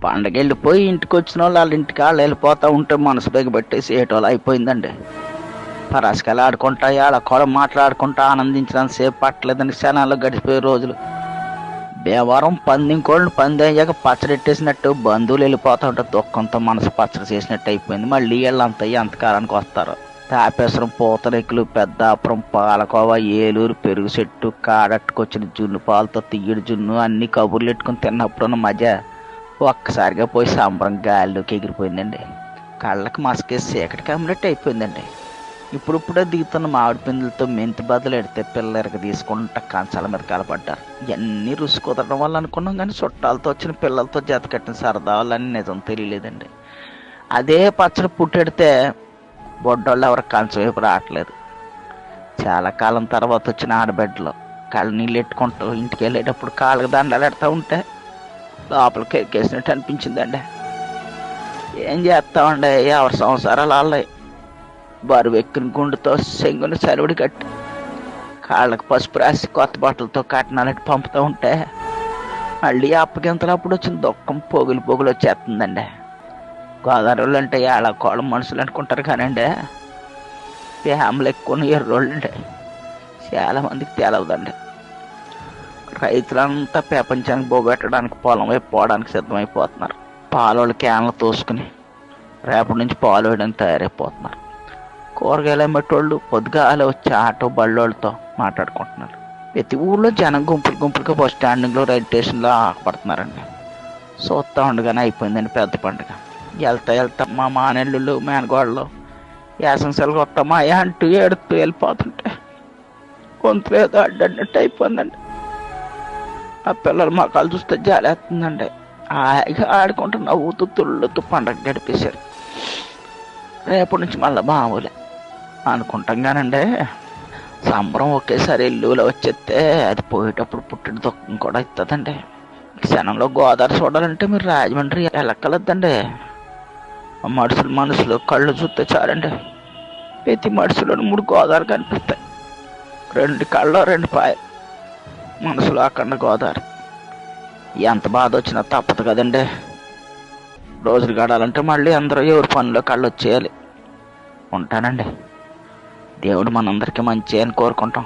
పండగ వెళ్ళిపోయి ఇంటికి వచ్చిన వాళ్ళు వాళ్ళ ఇంటికి వాళ్ళు వెళ్ళిపోతూ ఉంటే మనసు బిగబెట్టేసి ఏటోళ్ళు అయిపోయిందండి. పరాసుకాయలు ఆడుకుంటా వాళ్ళ కూడా మాట్లాడుకుంటా ఆనందించడానికి సేపు పట్టలేదని క్షణాల్లో గడిచిపోయే రోజులు. భీమవరం పందింకోళ్ళు పంది అయ్యాక పచ్చడెట్టేసినట్టు బంధువులు వెళ్ళిపోతూ ఉంటే దుఃఖంతో మనసు పచ్చడి చేసినట్టు అయిపోయింది. మళ్ళీ వీళ్ళంతా ఎంతకాలానికి వస్తారు. తాపేశ్వరం, పూతరేకులు, పెద్దాపురం, పాలకోవ, ఏలూరు, పెరుగు చెట్టు, కాడట్టుకొచ్చిన జున్ను పాలతో తీయడి జున్ను అన్ని కబుర్లు పెట్టుకుని తిన్నప్పుడున్న మజా ఒక్కసారిగా పోయి సంబరం గాలిలోకి ఎగిరిపోయిందండి. కళ్ళకి మసకేసి చీకటి కమ్మినట్టు అయిపోయిందండి. ఇప్పుడిప్పుడే దిగుతున్న మామిడి పిందులతో మెంతి బదులు ఎడితే పిల్లలకి తీసుకుంటా కంచాల మీద కలపడ్డారు. ఇవన్నీ రుచి కుదరడం వల్ల అనుకున్నాం, కానీ చుట్టాలతో వచ్చిన పిల్లలతో జత కట్టిన సరదాలని నిజం తెలియలేదండి. అదే పచ్చడి పుట్టెడితే బొడ్డోళ్ళు ఎవరు కంచం వైపు రావట్లేదు. చాలా కాలం తర్వాత వచ్చిన ఆడబిడ్డలు కళ్ళు నీళ్ళు ఎట్టుకుంటూ ఇంటికి వెళ్ళేటప్పుడు కాళ్ళకి దండాలు ఎడతా ఉంటే లోపలికి ఎక్కేసినట్టు అనిపించిందండి. ఏం చేస్తామండి, ఎవరి సంసారాలు వాళ్ళే. బరువు ఎక్కిన గుండుతో సెంగుని సరివిడి కట్టి కాళ్ళకి పసుపు రాసి కొత్త బట్టలతో కట్నాలట్టు పంపుతూ ఉంటే మళ్ళీ అప్పగింతలప్పుడు వచ్చిన దుఃఖం పొగులు పొగులు వచ్చేస్తుందండి. గోదావరి అంటే ఏళ్ళ కోళ్ళ మనుషులు అనుకుంటారు కానండి, ఫ్యామిలీ ఎక్కువ ఎర్రోళ్ళు అండి. చాలామందికి తెలవదండి. రైతులంతా ప్రపంచానికి బోగొట్టడానికి పొలం వైపు పోవడానికి సిద్ధమైపోతున్నారు. పాలోళ్ళు క్యాన్లు తోసుకుని రేపటి నుంచి పాలు వేయడానికి తయారైపోతున్నారు. కూరగాయలు అమ్మేటోళ్ళు పొద్దుగాల వచ్చి ఆటో బళ్ళోళ్ళతో మాట్లాడుకుంటున్నారు. ప్రతి ఊళ్ళో జనం గుంపులు గుంపులుగా బస్ స్టాండింగ్లో, రైల్ స్టేషన్లో ఆపడుతున్నారండి. చూస్తూ ఉండగానే అయిపోయిందండి పెద్ద పండుగ. వెళ్తా మా మానెళ్ళు మేనగోళ్ళు యాసంశాలకు వస్తామా అంటూ ఏడుతూ వెళ్ళిపోతుంటే గొంతులు ఏదో అడ్డన్నట్టు అయిపోయిందండి. ఆ పిల్లలు మొక్కలు చూస్తే జాలేస్తుందండి. హాయిగా ఆడుకుంటూ నవ్వుతూ తుళ్ళుతూ పండగ గడిపేశారు. రేపటి నుంచి మళ్ళీ మామూలే అనుకుంటాం కానండి, సంబరం ఒకేసారి ఇల్లులో వచ్చేస్తే అది పోయేటప్పుడు పుట్టిన దుఃఖం కూడా ఇస్తుందండి. క్షణంలో గోదావరి చూడాలంటే మీరు రాజమండ్రి వెళ్ళక్కలద్దండి. మనుషులు కళ్ళు చూస్తే చాలండి, ప్రతి మనుషులో 3 గోదావరి కనిపిస్తాయి. 2 కళ్ళు 2 పాయలు, మనసులో అక్కడ గోదావరి. ఎంత బాధ వచ్చినా తప్పదు కదండి. రోజులు గడాలంటే మళ్ళీ అందరూ ఎవరి పనిలో కళ్ళు వచ్చేయాలి. ఉంటానండి. దేవుడు మనందరికీ మంచి అని కోరుకుంటాం.